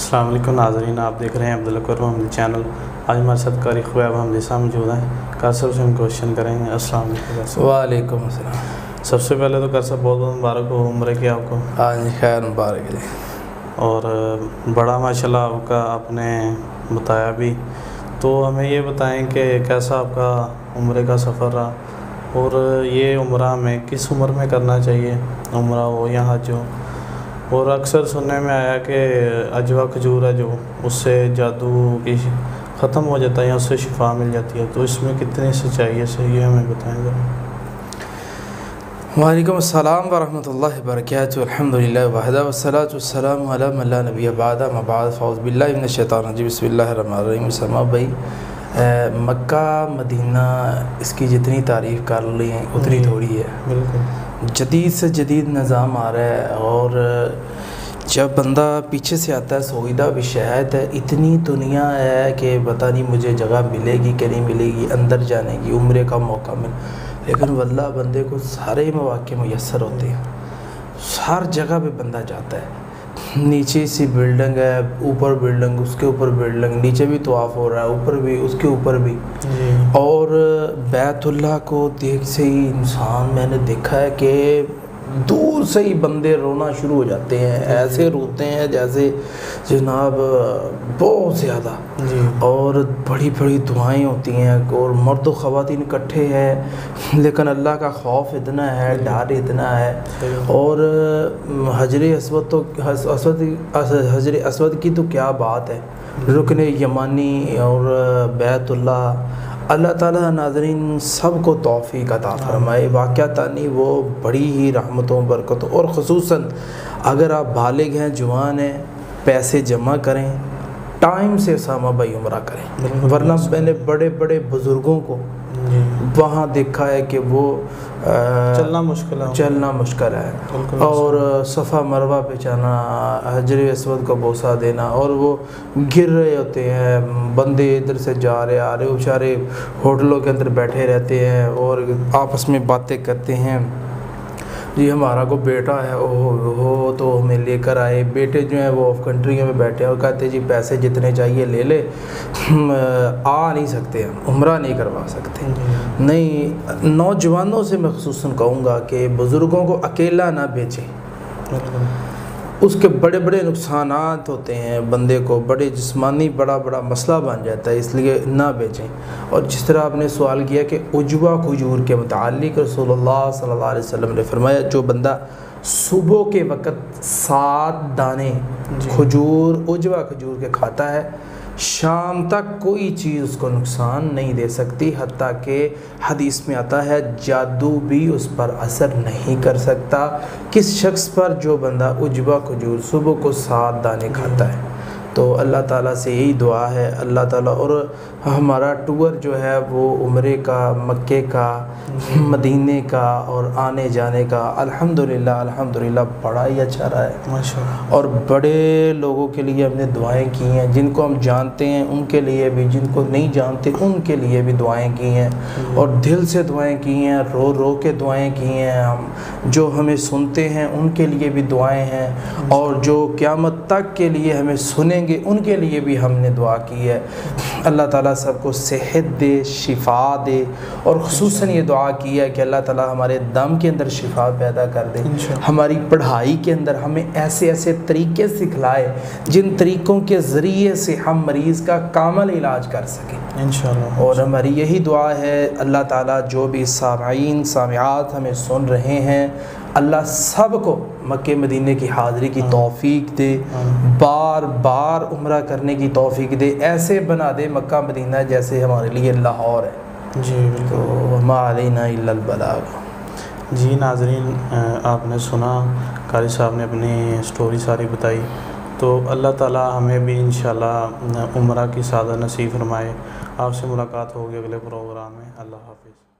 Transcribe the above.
السلام علیکم ناظرین، آپ دیکھ رہے ہیں عبدالقر محمدی چینل۔ آج ہمارے ساتھ قاری خویب حمدی صاحب موجود ہیں۔ قاری صاحب سے ہم کوشچن کریں گے۔ السلام علیکم۔ وعلیکم السلام۔ سب سے پہلے تو قاری صاحب بہت بہت مبارک ہو عمرے کی آپ کو۔ ہاں جی، خیر مبارک جی۔ اور بڑا ماشاءاللہ آپ کا آپ نے بتایا بھی، تو ہمیں یہ بتائیں کہ کیسا آپ کا عمرے کا سفر رہا، اور یہ عمرہ ہمیں کس عمر میں کرنا چاہیے، عمرہ ہو یا حج ہو؟ اور اکثر سننے میں آیا کہ عجوا کھجور ہے جو، اس سے جادو کی ختم ہو جاتا ہے یا اس سے شفا مل جاتی ہے، تو اس میں کتنی سچائی ہے، صحیح ہے، ہمیں بتائیں ذرا۔ وعلیکم السلام ورحمۃ اللہ وبرکاتہ۔ الحمدللہ وحدہ والصلاۃ والسلام علی من لا نبی بعدہ، اما بعد، فاعوذ باللہ من الشیطان الرجیم، بسم اللہ الرحمن الرحیم۔ سلمہ بھائی، مکہ مدینہ اس کی جتنی تعریف کر لی ہیں اتنی تھوڑی ہے۔ بالکل جدید سے جدید نظام آ رہا ہے، اور جب بندہ پیچھے سے آتا ہے سویدہ بھی شاید ہے، اتنی دنیا ہے کہ پتہ نہیں مجھے جگہ ملے گی کہ نہیں ملے گی اندر جانے کی، عمرے کا موقع مل، لیکن واللہ بندے کو سارے مواقع میسر ہوتے ہیں، ہر جگہ پہ بندہ جاتا ہے۔ نیچے سی بلڈنگ ہے، اوپر بلڈنگ، اس کے اوپر بلڈنگ، نیچے بھی طواف ہو رہا ہے، اوپر بھی، اس کے اوپر بھی جی۔ اور بیت اللہ کو دیکھ سے ہی انسان، میں نے دیکھا ہے کہ دور سے ہی بندے رونا شروع ہو جاتے ہیں، ایسے روتے ہیں جیسے جناب بہت زیادہ، اور بڑی بڑی دعائیں ہوتی ہیں، اور مرد و خواتین اکٹھے ہیں، لیکن اللہ کا خوف اتنا ہے، ڈر اتنا ہے۔ اور حجر اسود کی تو کیا بات ہے، رکن یمانی اور بیت اللہ، اللہ تعالیٰ ناظرین سب کو توفیق عطا فرمائے۔ واقعتاً وہ بڑی ہی رحمتوں برکتوں، اور خصوصاً اگر آپ بالغ ہیں، جوان ہیں، پیسے جمع کریں، ٹائم سے اسامہ بھائی عمرہ کریں، ورنہ میں نے بڑے بڑے بزرگوں کو وہاں دیکھا ہے کہ وہ چلنا مشکل ہے، اور صفا مروہ پہ جانا، حجر اسود کو بوسہ دینا، اور وہ گر رہے ہوتے ہیں، بندے ادھر سے جا رہے آ رہے، بیچارے ہوٹلوں کے اندر بیٹھے رہتے ہیں اور آپس میں باتیں کرتے ہیں، جی ہمارا کو بیٹا ہے، وہ تو ہمیں لے کر آئے، بیٹے جو ہیں وہ آف کنٹری میں بیٹھے ہیں، اور کہتے ہیں جی پیسے جتنے چاہیے لے لے، آ نہیں سکتے، ہم عمرہ نہیں کروا سکتے۔ نہیں، نوجوانوں سے میں خصوصاً کہوں گا کہ بزرگوں کو اکیلا نہ بھیجیں، اس کے بڑے بڑے نقصانات ہوتے ہیں، بندے کو بڑے جسمانی بڑا مسئلہ بن جاتا ہے، اس لیے نہ بیچیں۔ اور جس طرح آپ نے سوال کیا کہ عجوا کھجور کے متعلق، رسول اللہ صلی اللہ علیہ وسلم نے فرمایا جو بندہ صبح کے وقت 7 دانے کھجور، عجوا کھجور کے کھاتا ہے، شام تک کوئی چیز اس کو نقصان نہیں دے سکتی، حتیٰ کہ حدیث میں آتا ہے جادو بھی اس پر اثر نہیں کر سکتا۔ کس شخص پر؟ جو بندہ عجوا کھجور صبح کو 7 دانے کھاتا ہے۔ تو اللہ تعالیٰ سے یہی دعا ہے، اللہ تعالیٰ، اور ہمارا ٹور جو ہے وہ عمرے کا، مکے کا، مدینے کا اور آنے جانے کا الحمدللہ بڑا ہی اچھا رہا ہے ماشاءاللہ، اور بڑے لوگوں کے لیے ہم نے دعائیں کی ہیں، جن کو ہم جانتے ہیں ان کے لیے بھی، جن کو نہیں جانتے ان کے لیے بھی دعائیں کی ہیں، اور دل سے دعائیں کی ہیں، رو رو کے دعائیں کی ہیں، ہم جو ہمیں سنتے ہیں ان کے لیے بھی دعائیں ہیں، اور جو قیامت تک کے لیے ہمیں سنیں گے ان کے لیے بھی ہم نے دعا کی ہے۔ اللہ تعالیٰ سب کو صحت دے، شفا دے، اور خصوصاً یہ دعا کی ہے کہ اللہ تعالیٰ ہمارے دم کے اندر شفا پیدا کر دے، ہماری پڑھائی کے اندر ہمیں ایسے طریقے سکھلائے جن طریقوں کے ذریعے سے ہم مریض کا کامل علاج کر سکیں انشاءاللہ۔ اور ہماری یہی دعا ہے، اللہ تعالیٰ جو بھی سامعین سامعات ہمیں سن رہے ہیں، اللہ سب کو مکہ مدینے کی حاضری کی توفیق دے، بار بار عمرہ کرنے کی توفیق دے، ایسے بنا دے مکہ مدینہ جیسے ہمارے لیے لاہور ہے۔ جی بالکل، ما علینا الا البلاغ۔ جی ناظرین، آپ نے سنا، قاری صاحب نے اپنی سٹوری ساری بتائی، تو اللہ تعالیٰ ہمیں بھی انشاءاللہ عمرہ کی سعادت نصیب فرمائے۔ آپ سے ملاقات ہوگی اگلے پروگرام میں۔ اللہ حافظ۔